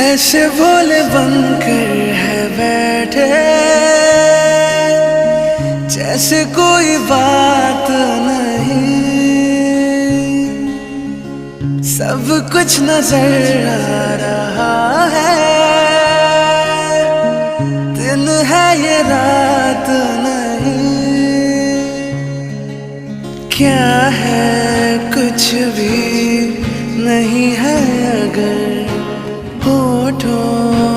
ऐसे भोले बनकर है बैठे जैसे कोई बात नहीं। सब कुछ नजर आ रहा है, दिन है ये रात नहीं। क्या है कुछ भी नहीं है अगर होठों